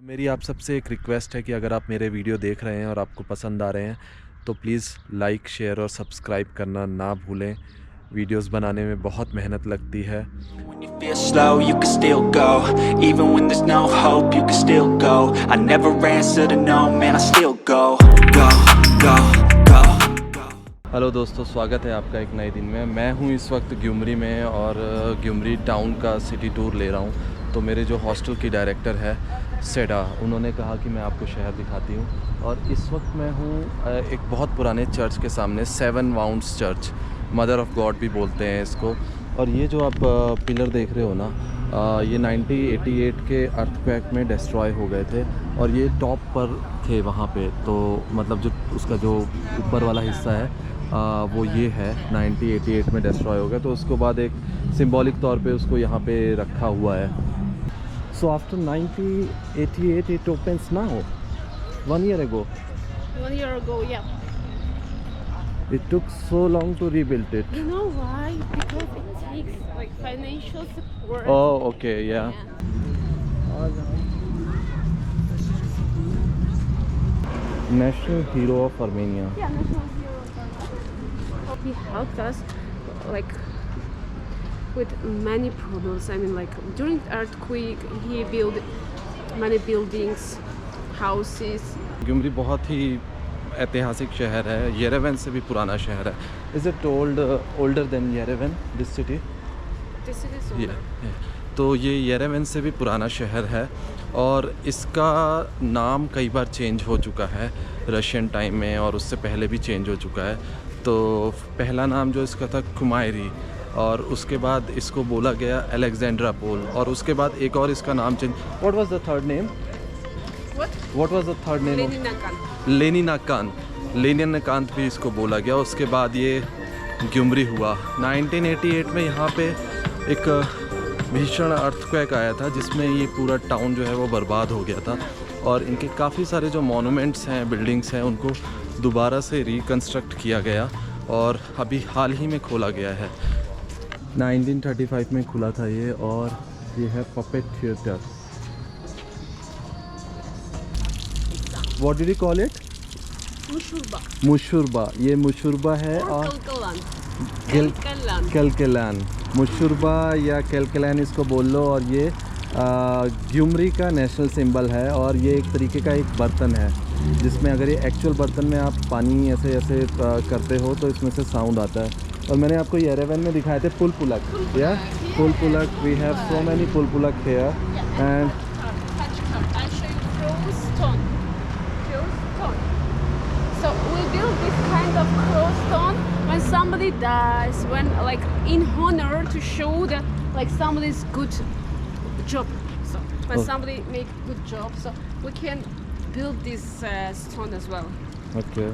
मेरी आप सबसे एक रिक्वेस्ट है कि अगर आप मेरे वीडियो देख रहे हैं और आपको पसंद आ रहे हैं तो प्लीज़ लाइक शेयर और सब्सक्राइब करना ना भूलें। वीडियोस बनाने में बहुत मेहनत लगती है। When you feel slow, you can still go. Even when there's no hope, you can still go. I never answer to no, man, I still go. Go, go, go, go. Hello दोस्तों, स्वागत है आपका एक नए दिन में। मैं हूँ इस वक्त ग्युमरी में और ग्युमरी टाउन का सिटी टूर ले रहा हूँ। तो मेरे जो हॉस्टल की डायरेक्टर है सेडा, उन्होंने कहा कि मैं आपको शहर दिखाती हूँ। और इस वक्त मैं हूँ एक बहुत पुराने चर्च के सामने, 7 wounds church, mother of God भी बोलते हैं इसको। और ये जो आप पिलर देख रहे हो ना, ये 1988 के अर्थक्वेक में डिस्ट्रॉय हो गए थे और ये टॉप पर थे वहाँ पे। तो मतलब जो उसका जो ऊपर वाला हिस्सा है वो ये है 1988 में डिस्ट्रॉय हो गया। तो उसके बाद एक सिंबॉलिक तौर पे उसको यहाँ पे रखा हुआ है। So after 1988 it opens now, 1 year ago. 1 year ago, yeah. It took so long to rebuild it. You know why? Because it takes like financial support. Oh, okay, yeah. National hero of Armenia. Yeah, national hero. He helped us like with many problems. I mean, like during the earthquake, he built many buildings, houses. ग्युमरी बहुत ही ऐतिहासिक शहर है, Yerevan से भी पुराना शहर है। Is it older than Yerevan, this city? This is older. तो ये येरेवन से भी पुराना शहर है और इसका नाम कई बार चेंज हो चुका है रशियन टाइम में, और उससे पहले भी चेंज हो चुका है। तो पहला नाम जो इसका था कुमायरी, और उसके बाद इसको बोला गया अलेक्जेंड्रा पोल, और उसके बाद एक और इसका नाम change. What was the third name? What was the third name? लेनिनाकांत भी इसको बोला गया। उसके बाद ये ग्युमरी हुआ। 1988 में यहाँ पे एक भीषण अर्थक्वेक आया था जिसमें ये पूरा टाउन जो है वो बर्बाद हो गया था, और इनके काफ़ी सारे जो मॉन्यूमेंट्स हैं, बिल्डिंग्स हैं, उनको दोबारा से रिकंस्ट्रक्ट किया गया और अभी हाल ही में खोला गया है। 1935 में खुला था ये, और ये है puppet theatre. What did you call it? Mushurba. मुशुरबा। ये मुशुरबा है और Kelkelan. केलकेलान, मुशुरबा या केलकेलान इसको बोल लो। और ये ग्युमरी का नेशनल सिंबल है, और ये एक तरीके का एक बर्तन है जिसमें अगर ये एक्चुअल बर्तन में आप पानी ऐसे ऐसे करते हो तो इसमें से साउंड आता है। और मैंने आपको येरेवन में दिखाए थे पुलपुलक, या पुलपुलक। वी हैव सो मैनी पुलपुलक here and I'll show you crow stone. So we build this kind of crow stone when somebody dies, when like in honor to show that like somebody's good job. So when somebody make good job, so we can build this stone as well. Okay.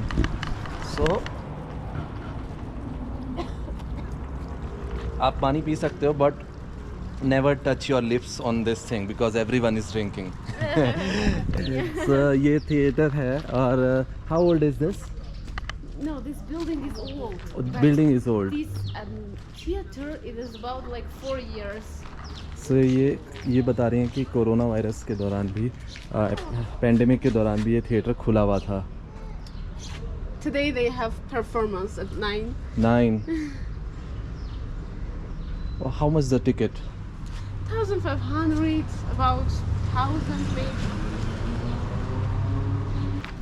So आप पानी पी सकते हो, but never touch your lips on this thing because everyone is drinking. ये theatre है। और how old is this? No, this building is old. Building is old. This theater, it is about like 4 years. सो ये बता रहे हैं कि corona virus के दौरान भी, पेंडेमिक के दौरान भी ये थिएटर खुला हुआ था। Today they have performance at 9. 9। How much the ticket? 1,500, about 1,000 maybe.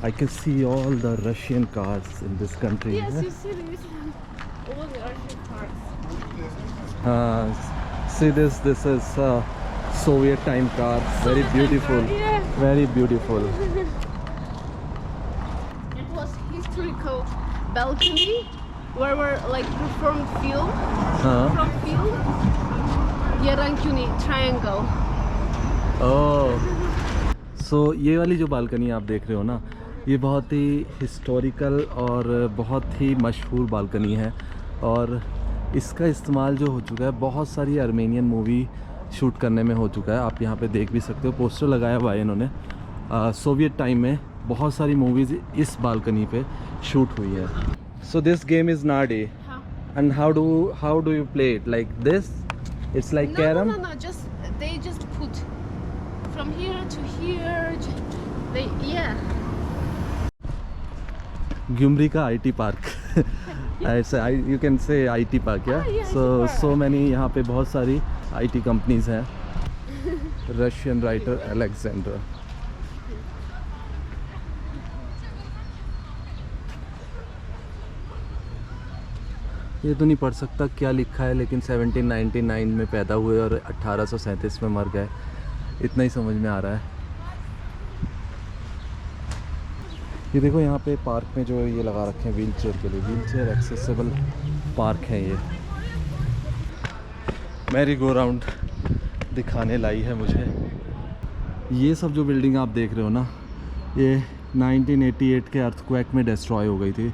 I can see all the Russian cars in this country. Yes, you see this. All the Russian cars. See this is Soviet time car. Very beautiful. Yeah. Very beautiful. It was historical balcony where we like performed film from film. Yerankuni triangle. Oh. So ये वाली जो balcony आप देख रहे हो ना, ये बहुत ही हिस्टोरिकल और बहुत ही मशहूर बालकनी है, और इसका इस्तेमाल जो हो चुका है बहुत सारी आर्मेनियन मूवी शूट करने में हो चुका है। आप यहाँ पे देख भी सकते हो, पोस्टर लगाया हुआ है इन्होंने। सोवियत टाइम में बहुत सारी मूवीज़ इस बालकनी पे शूट हुई है। सो दिस गेम इज़ नाडी, and how do you play it? Like this? It's like carrom? No, just they just put from here to here, Gyumri का IT park you can say IT park या so many यहाँ पे बहुत सारी IT companies हैं. Russian writer Alexander. ये तो नहीं पढ़ सकता क्या लिखा है, लेकिन 1799 में पैदा हुए और 1837 में मर गए, इतना ही समझ में आ रहा है. ये देखो यहाँ पे पार्क में जो ये लगा रखे हैं व्हील चेयर के लिए, व्हील चेयर एक्सेसिबल पार्क है ये. मैरी गो राउंड दिखाने लाई है मुझे. ये सब जो बिल्डिंग आप देख रहे हो ना, ये 1988 के अर्थक्वेक में डिस्ट्रॉय हो गई थी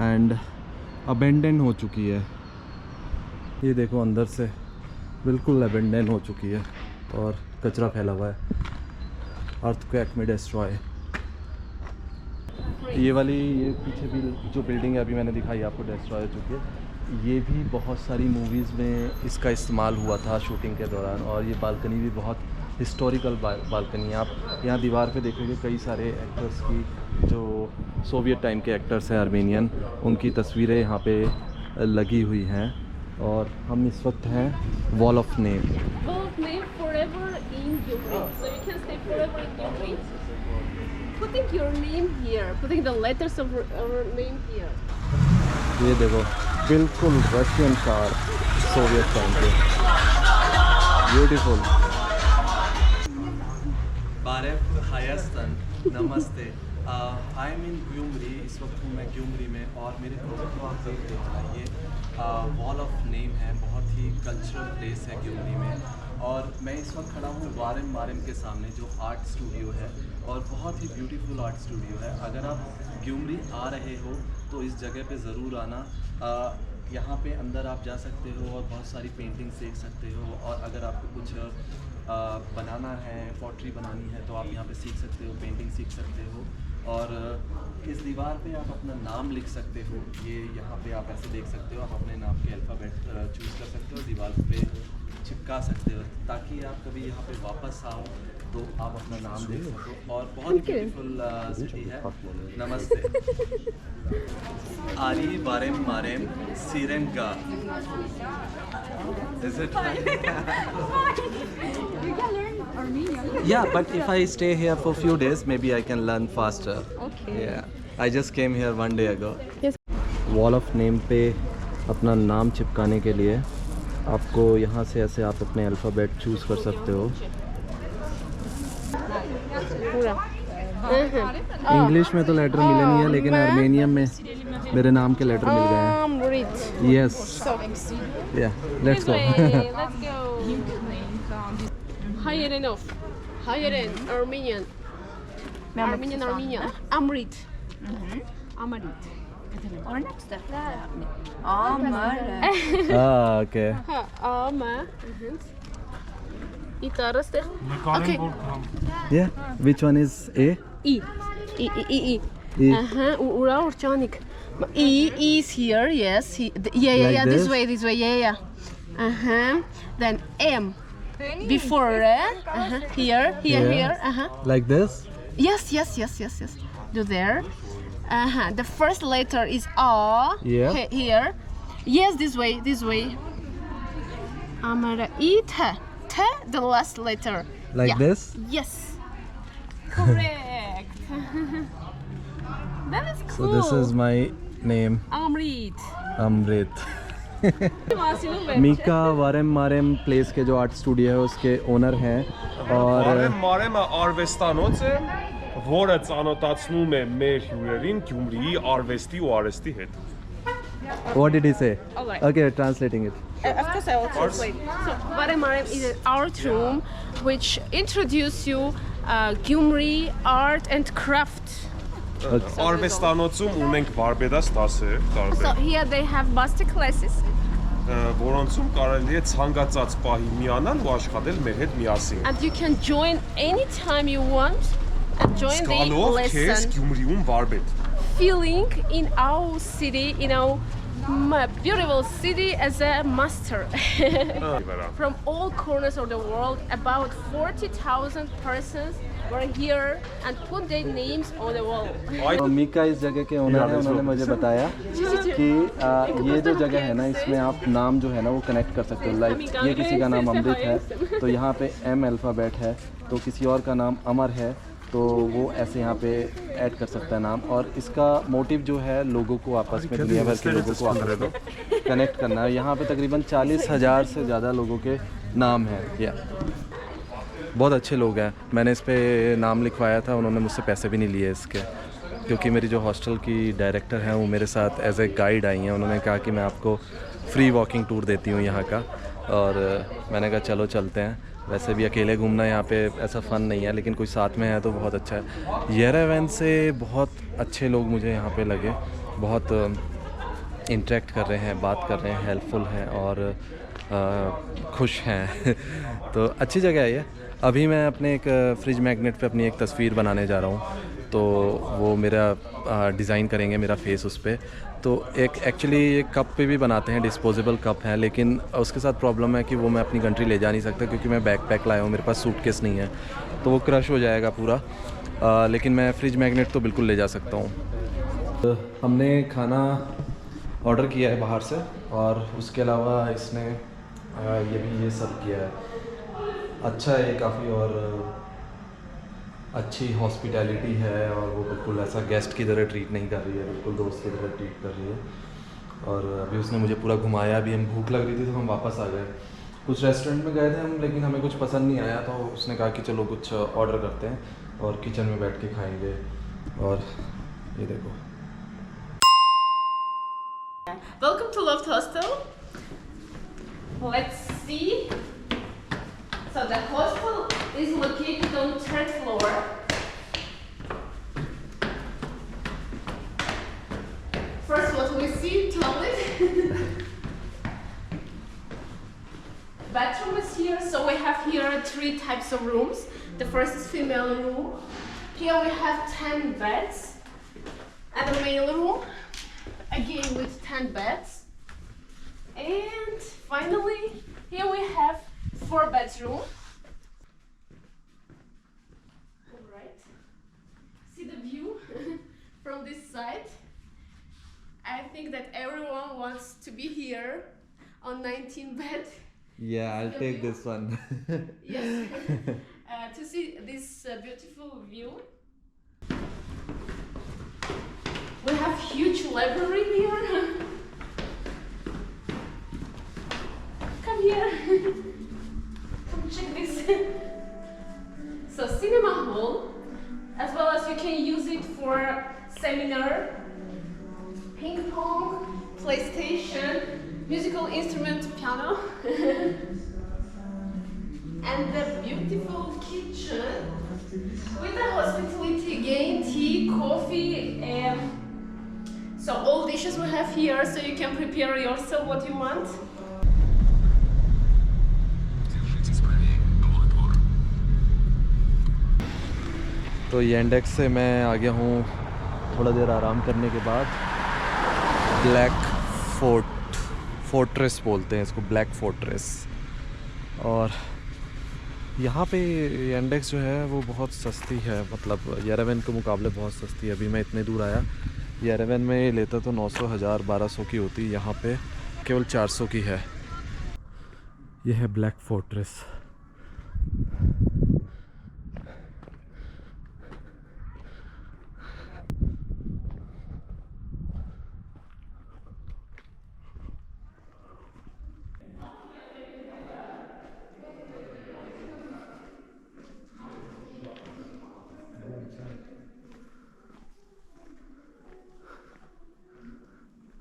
एंड अबेंडन हो चुकी है. ये देखो अंदर से बिल्कुल अबेंडन हो चुकी है और कचरा फैला हुआ है. अर्थक्वेक में डिस्ट्रॉय. ये वाली ये पीछे भी जो बिल्डिंग है अभी मैंने दिखाई आपको, डिस्ट्रॉय हो चुकी है. ये भी बहुत सारी मूवीज़ में इसका इस्तेमाल हुआ था शूटिंग के दौरान. और ये बालकनी भी बहुत हिस्टोरिकल बालकनी है. आप यहाँ दीवार पे देखोगे कई सारे एक्टर्स की, जो सोवियत टाइम के एक्टर्स हैं आर्मेनियन, उनकी तस्वीरें यहाँ पे लगी हुई हैं. और हम इस वक्त हैं wall of name. Wall of name forever in Gyumri. So you can stay forever in Gyumri. Putting your name here, putting the letters of our name here. ये देखो बिल्कुल रशियन कार सोवियत टाइम के. Beautiful. बारेफ हायस्तन नमस्ते. I am इन ग्यूमरी. इस वक्त हूँ मैं ग्यूमरी में और मेरे प्रोजेक्ट को आप देख रहे हैं. ये वॉल ऑफ नेम है, बहुत ही कल्चरल प्लेस है ग्यूमरी में. और मैं इस वक्त खड़ा हूँ वारेम मारेम के सामने, जो आर्ट स्टूडियो है और बहुत ही ब्यूटीफुल आर्ट स्टूडियो है. अगर आप ग्यूमरी आ रहे हो तो इस जगह पे ज़रूर आना. यहाँ पे अंदर आप जा सकते हो और बहुत सारी पेंटिंग सीख सकते हो. और अगर आपको कुछ बनाना है, पॉटरी बनानी है, तो आप यहाँ पे सीख सकते हो, पेंटिंग सीख सकते हो. और इस दीवार पे आप अपना नाम लिख सकते हो. ये यहाँ पे आप ऐसे देख सकते हो, आप अपने नाम के अल्फ़ाबेट चूज़ कर सकते हो, दीवार पे चिपका सकते हो, ताकि आप कभी यहाँ पे वापस आओ तो आप अपना नाम देख सको. और बहुत ब्यूटीफुल सिटी है. नमस्ते. आरी वारेम मारेम सीरेंगा. Is it right? You can learn Armenian. Yeah, but if I stay here for few days, maybe I can learn faster. Okay. Yeah, I just came here 1 day ago. Yes. Wall of name पे अपना नाम चिपकाने के लिए आपको यहाँ से ऐसे आप अपने अल्फ़ाबेट चूज़ कर सकते हो. पूरा. इंग्लिश में तो लेटर मिले नहीं है, लेकिन आर्मेनियन में मेरे नाम के लेटर मिल गए हैं. Amrit. Yes. Yeah, let's go. Let's go. Hayerinov. Hayerin, Armenian. Armenian. Amrit. Amarit. Ah, okay. Ama. İtarıstı. Okay. Yeah, which one is A? E. E. E. Ura Orçanik. E is here, yes. Yeah. Like This this? way, yeah. Then M. Before, here. Like this? Yes. Do there. The first letter is A. Yeah. Here. Yes, this way. Amara E T, the last letter. Like Yeah. this? Yes. Correct. That is So cool. this is my name, Amrit. Amrit. मीका वारेम मारेम place के जो art studio है उसके owner हैं. और Մարեմը արվեստանոց է, որը ծանոթացնում է մեր հյուրերին Գյումրիի արվեստի ու արհեստի հետ։ what did he say? All right. Okay, translating it. Of course, I will translate. So, Varemarem is an art room which introduces you Gyumri art and craft. Արվեստանոցում ունենք վարպետաց դասեր So տարբեր, here they have master classes. որոնցում կարելի է ցանկացած պահի միանալ ու աշխատել մեր հետ միասին։ And you can join anytime you want and join the Զգալով քեզ lesson. Գյումրիում վարպետ։ Feeling in our city, my beautiful city as a master. Վրա։ From all corners of the world, about 40,000 persons were here and put their names on the wall. Mika इस जगह के owner है, उन्होंने मुझे बताया कि ये जो जगह है ना, इसमें आप नाम जो है ना वो कनेक्ट कर सकते हो। लाइक ये किसी का नाम अमृत है तो यहाँ पे M अल्फ़ाबेट है, तो किसी और का नाम अमर है तो वो ऐसे यहाँ पे ऐड कर सकता है नाम। और इसका मोटिव जो है लोगों को आपस में, दुनिया भर के लोगों को आपस में कनेक्ट करना है। यहाँ पे तकरीबन 40,000 से ज़्यादा लोगों के नाम हैं। या बहुत अच्छे लोग हैं। मैंने इस पर नाम लिखवाया था, उन्होंने मुझसे पैसे भी नहीं लिए इसके, क्योंकि मेरी जो हॉस्टल की डायरेक्टर हैं वो मेरे साथ एज ए गाइड आई हैं। उन्होंने कहा कि मैं आपको फ्री वॉकिंग टूर देती हूँ यहाँ का, और मैंने कहा चलो चलते हैं। वैसे भी अकेले घूमना यहाँ पे ऐसा फ़न नहीं है, लेकिन कोई साथ में है तो बहुत अच्छा है। येरेवन से बहुत अच्छे लोग मुझे यहाँ पे लगे, बहुत इंटरेक्ट कर रहे हैं, बात कर रहे हैं, हेल्पफुल हैं और खुश हैं तो अच्छी जगह है ये। अभी मैं अपने एक फ्रिज मैग्नेट पे अपनी एक तस्वीर बनाने जा रहा हूँ, तो वो मेरा डिज़ाइन करेंगे मेरा फेस उस पर। तो एक एक्चुअली ये कप पे भी बनाते हैं, डिस्पोजेबल कप हैं, लेकिन उसके साथ प्रॉब्लम है कि वो मैं अपनी कंट्री ले जा नहीं सकता, क्योंकि मैं बैकपैक लाया हूँ, मेरे पास सूटकेस नहीं है, तो वो क्रश हो जाएगा पूरा। लेकिन मैं फ्रिज मैग्नेट तो बिल्कुल ले जा सकता हूँ। तो हमने खाना ऑर्डर किया है बाहर से, और उसके अलावा इसने ये भी ये सब किया है। अच्छा है काफ़ी, और अच्छी हॉस्पिटैलिटी है, और वो बिल्कुल ऐसा गेस्ट की तरह ट्रीट नहीं कर रही है, बिल्कुल दोस्त की तरह ट्रीट कर रही है। और अभी उसने मुझे पूरा घुमाया भी। हम भूख लग रही थी तो हम वापस आ गए। कुछ रेस्टोरेंट में गए थे हम, लेकिन हमें कुछ पसंद नहीं आया, तो उसने कहा कि चलो कुछ ऑर्डर करते हैं और किचन में बैठ के खाएंगे। और ये देखो, Welcome to Loft Hostel. Let's see. So the hostel is located on 3rd floor. First what we see, toilet. Bathroom is here, so we have here 3 types of rooms. The first is female room. Here we have 10 beds. And the male room, again with 10 beds. And finally, here we have 4 bedrooms. Alright. See the view from this side. I think that everyone wants to be here on 19 bed. yeah, I'll take this one. Yes. To see this beautiful view. We have huge library here. Come here. Come check this. So cinema hall, as well as you can use it for seminar, ping pong, PlayStation, musical instrument, piano. And the beautiful kitchen with the hospitality again, tea, coffee, so all dishes we have here, so you can prepare yourself what you want. तो Yandex से मैं आ गया हूँ थोड़ा देर आराम करने के बाद। ब्लैक फोर्ट्रेस बोलते हैं इसको, ब्लैक फोर्ट्रेस। और यहाँ पे येंडेक्स जो है वो बहुत सस्ती है, मतलब येरेवन के मुकाबले बहुत सस्ती है। अभी मैं इतने दूर आया, येरेवन में लेता तो 900, 1000, 1200 की होती, यहाँ पे केवल 400 की है। ये है ब्लैक फोर्ट्रेस।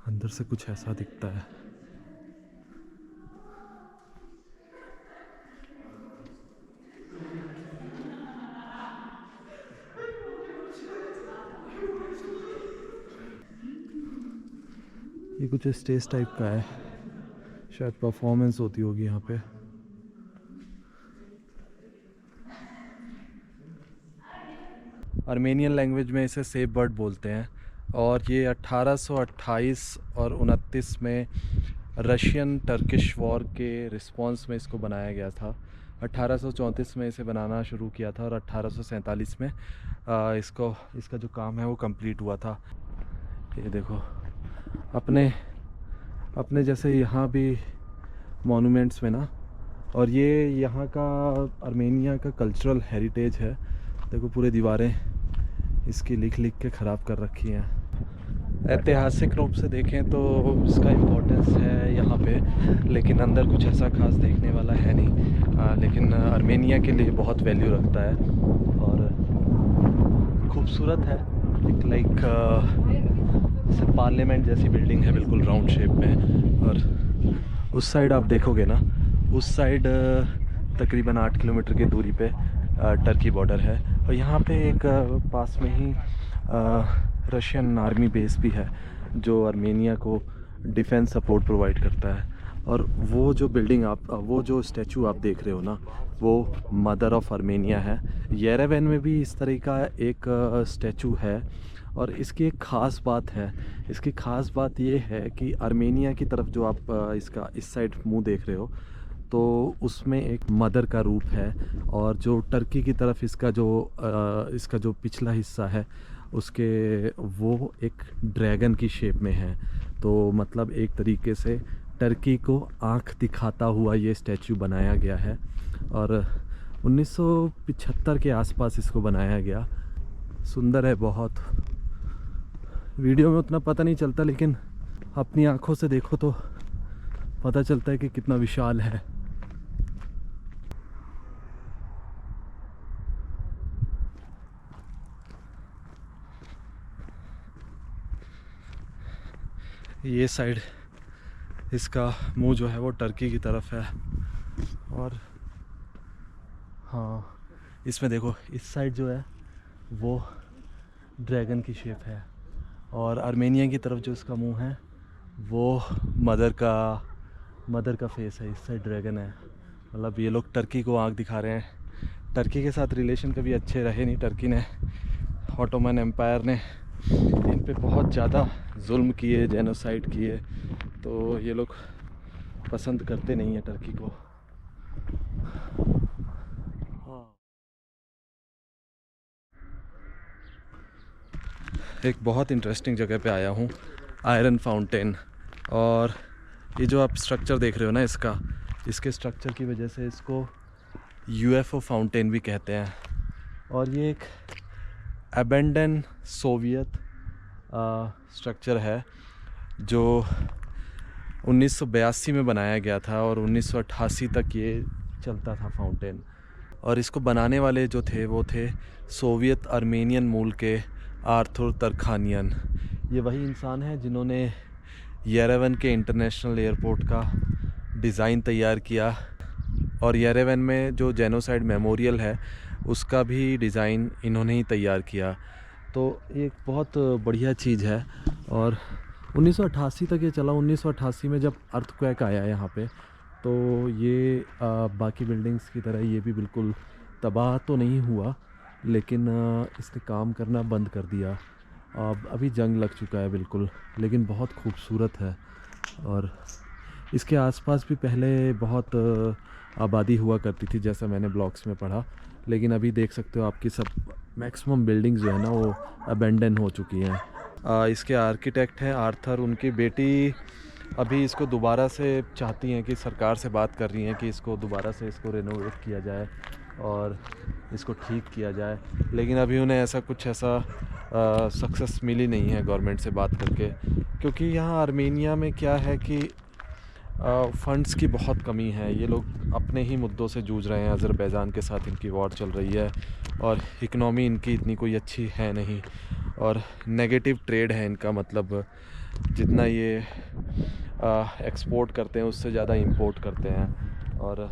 अंदर से कुछ ऐसा दिखता है। ये कुछ स्टेज टाइप का है, शायद परफॉर्मेंस होती होगी यहाँ पे। आर्मेनियन लैंग्वेज में इसे सेफ बर्ड बोलते हैं, और ये 1828 और 29 में रशियन टर्किश वॉर के रिस्पॉन्स में इसको बनाया गया था। 1834 में इसे बनाना शुरू किया था और 1847 में इसका जो काम है वो कंप्लीट हुआ था। ये देखो अपने जैसे यहाँ भी मॉन्यूमेंट्स में ना, और ये यहाँ का आर्मेनिया का कल्चरल हेरिटेज है। देखो पूरे दीवारें इसकी लिख के ख़राब कर रखी हैं। ऐतिहासिक रूप से देखें तो इसका इम्पोर्टेंस है यहाँ पे, लेकिन अंदर कुछ ऐसा खास देखने वाला है नहीं। लेकिन आर्मेनिया के लिए बहुत वैल्यू रखता है और खूबसूरत है। एक लाइक पार्लियामेंट जैसी बिल्डिंग है, बिल्कुल राउंड शेप में। और उस साइड आप देखोगे ना, उस साइड तकरीबन 8 किलोमीटर की दूरी पे टर्की बॉर्डर है। और यहाँ पे एक पास में ही रशियन आर्मी बेस भी है जो आर्मेनिया को डिफेंस सपोर्ट प्रोवाइड करता है। और वो जो बिल्डिंग वो जो स्टैचू आप देख रहे हो ना, वो मदर ऑफ आर्मेनिया है। येरेवन में भी इस तरह का एक स्टैचू है। और इसकी एक ख़ास बात है, इसकी ख़ास बात ये है कि आर्मेनिया की तरफ जो आप इसका इस साइड मुंह देख रहे हो, तो उसमें एक मदर का रूप है। और जो टर्की की तरफ इसका जो पिछला हिस्सा है उसके वो एक ड्रैगन की शेप में है। तो मतलब एक तरीके से टर्की को आँख दिखाता हुआ ये स्टैचू बनाया गया है। और 1975 के आसपास इसको बनाया गया। सुंदर है बहुत। वीडियो में उतना पता नहीं चलता, लेकिन अपनी आँखों से देखो तो पता चलता है कि कितना विशाल है। ये साइड इसका मुंह जो है वो टर्की की तरफ है। और हाँ, इसमें देखो इस साइड जो है वो ड्रैगन की शेप है। और आर्मेनिया की तरफ जो इसका मुंह है वो मदर का फेस है। इस साइड ड्रैगन है। मतलब ये लोग टर्की को आँख दिखा रहे हैं। टर्की के साथ रिलेशन कभी अच्छे रहे नहीं। टर्की ने, ऑटोमन एम्पायर ने इन पे बहुत ज़्यादा जुल्म किए, जेनोसाइड किए। तो ये लोग पसंद करते नहीं हैं टर्की को। एक बहुत इंटरेस्टिंग जगह पे आया हूँ, आयरन फाउंटेन। और ये जो आप स्ट्रक्चर देख रहे हो ना, इसके स्ट्रक्चर की वजह से इसको UFO फाउंटेन भी कहते हैं। और ये एक अबेंडन सोवियत स्ट्रक्चर है जो 1982 में बनाया गया था और 1988 तक ये चलता था फाउंटेन। और इसको बनाने वाले जो थे वो थे सोवियत आर्मेनियन मूल के आर्थुर तरखानियन। ये वही इंसान है जिन्होंने येरेवन के इंटरनेशनल एयरपोर्ट का डिज़ाइन तैयार किया। और येरेवन में जो जेनोसाइड मेमोरियल है उसका भी डिज़ाइन इन्होंने ही तैयार किया। तो एक बहुत बढ़िया चीज़ है। और 1988 तक ये चला। 1988 में जब अर्थक्वेक आया यहाँ पे, तो ये बाकी बिल्डिंग्स की तरह ये भी बिल्कुल तबाह तो नहीं हुआ, लेकिन इसने काम करना बंद कर दिया। अभी जंग लग चुका है बिल्कुल, लेकिन बहुत खूबसूरत है। और इसके आसपास भी पहले बहुत आबादी हुआ करती थी, जैसा मैंने ब्लॉग्स में पढ़ा। लेकिन अभी देख सकते हो आपकी सब मैक्सिमम बिल्डिंग्स जो है ना वो अबेंडन हो चुकी हैं। इसके आर्किटेक्ट हैं आर्थर। उनकी बेटी अभी इसको दोबारा से चाहती हैं कि सरकार से बात कर रही हैं कि इसको दोबारा से इसको रेनोवेट किया जाए और इसको ठीक किया जाए। लेकिन अभी उन्हें ऐसा सक्सेस मिली नहीं है गवर्नमेंट से बात करके, क्योंकि यहाँ आर्मेनिया में क्या है कि फ़ंड्स की बहुत कमी है। ये लोग अपने ही मुद्दों से जूझ रहे हैं। अज़रबैजान के साथ इनकी वॉर चल रही है और इकनॉमी इनकी इतनी कोई अच्छी है नहीं। और नेगेटिव ट्रेड है इनका, मतलब जितना ये एक्सपोर्ट करते हैं उससे ज़्यादा इंपोर्ट करते हैं। और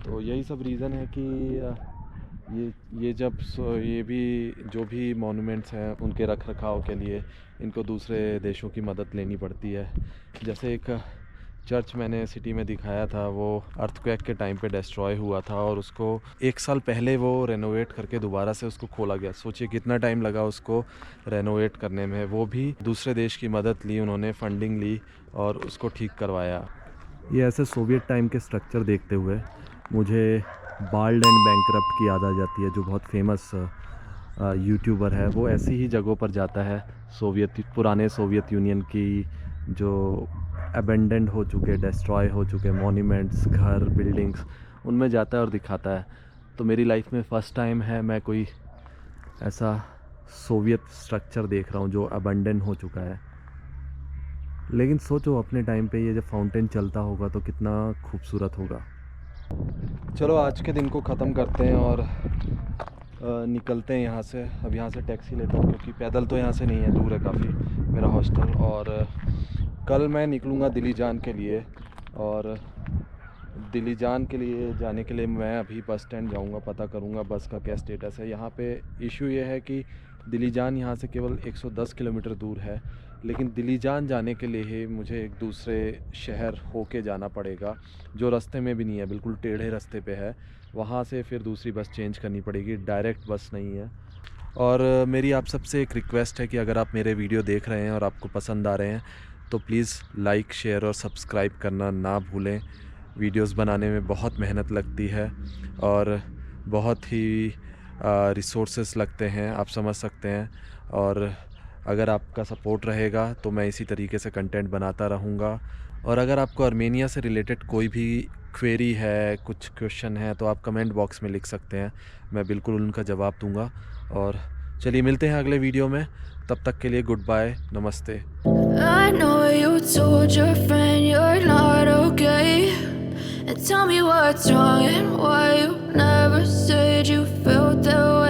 तो यही सब रीज़न है कि ये भी जो भी मॉन्यूमेंट्स हैं उनके रख रखाव के लिए इनको दूसरे देशों की मदद लेनी पड़ती है। जैसे एक चर्च मैंने सिटी में दिखाया था, वो अर्थक्वेक के टाइम पे डिस्ट्रॉय हुआ था और उसको 1 साल पहले वो रेनोवेट करके दोबारा से उसको खोला गया। सोचिए कितना टाइम लगा उसको रेनोवेट करने में। वो भी दूसरे देश की मदद ली, उन्होंने फंडिंग ली और उसको ठीक करवाया। ये ऐसे सोवियत टाइम के स्ट्रक्चर देखते हुए मुझे बाल्ड एंड बैंकरप्ट की याद आ जाती है, जो बहुत फेमस यूट्यूबर है। वो ऐसी ही जगहों पर जाता है, पुराने सोवियत यूनियन की जो अबेंडेंड हो चुके, डिस्ट्रॉय हो चुके मॉन्यूमेंट्स, घर, बिल्डिंग्स, उनमें जाता है और दिखाता है। तो मेरी लाइफ में फ़र्स्ट टाइम है मैं कोई ऐसा सोवियत स्ट्रक्चर देख रहा हूँ जो अबेंडन हो चुका है। लेकिन सोचो अपने टाइम पे ये जब फाउंटेन चलता होगा तो कितना खूबसूरत होगा। चलो आज के दिन को ख़त्म करते हैं और निकलते हैं यहाँ से। अब यहाँ से टैक्सी लेता हूँ क्योंकि पैदल तो यहाँ से नहीं है, दूर है काफ़ी मेरा हॉस्टल। और कल मैं निकलूँगा दिल्लीजान के लिए, और दिल्लीजान के लिए जाने के लिए मैं अभी बस स्टैंड जाऊँगा, पता करूँगा बस का क्या स्टेटस है। यहाँ पे इशू ये है कि दिल्लीजान यहाँ से केवल 110 किलोमीटर दूर है, लेकिन दिल्लीजान जाने के लिए मुझे एक दूसरे शहर होके जाना पड़ेगा, जो रास्ते में भी नहीं है, बिल्कुल टेढ़े रास्ते पे है। वहाँ से फिर दूसरी बस चेंज करनी पड़ेगी, डायरेक्ट बस नहीं है। और मेरी आप सबसे एक रिक्वेस्ट है कि अगर आप मेरे वीडियो देख रहे हैं और आपको पसंद आ रहे हैं तो प्लीज़ लाइक, शेयर और सब्सक्राइब करना ना भूलें। वीडियोस बनाने में बहुत मेहनत लगती है और बहुत ही रिसोर्सेस लगते हैं, आप समझ सकते हैं। और अगर आपका सपोर्ट रहेगा तो मैं इसी तरीके से कंटेंट बनाता रहूँगा। और अगर आपको आर्मेनिया से रिलेटेड कोई भी क्वेरी है, कुछ क्वेश्चन है, तो आप कमेंट बॉक्स में लिख सकते हैं, मैं बिल्कुल उनका जवाब दूँगा। और चलिए मिलते हैं अगले वीडियो में, तब तक के लिए गुड बाय, नमस्ते। I know you told your friend you're not okay, and tell me what's wrong and why you never said you felt that way.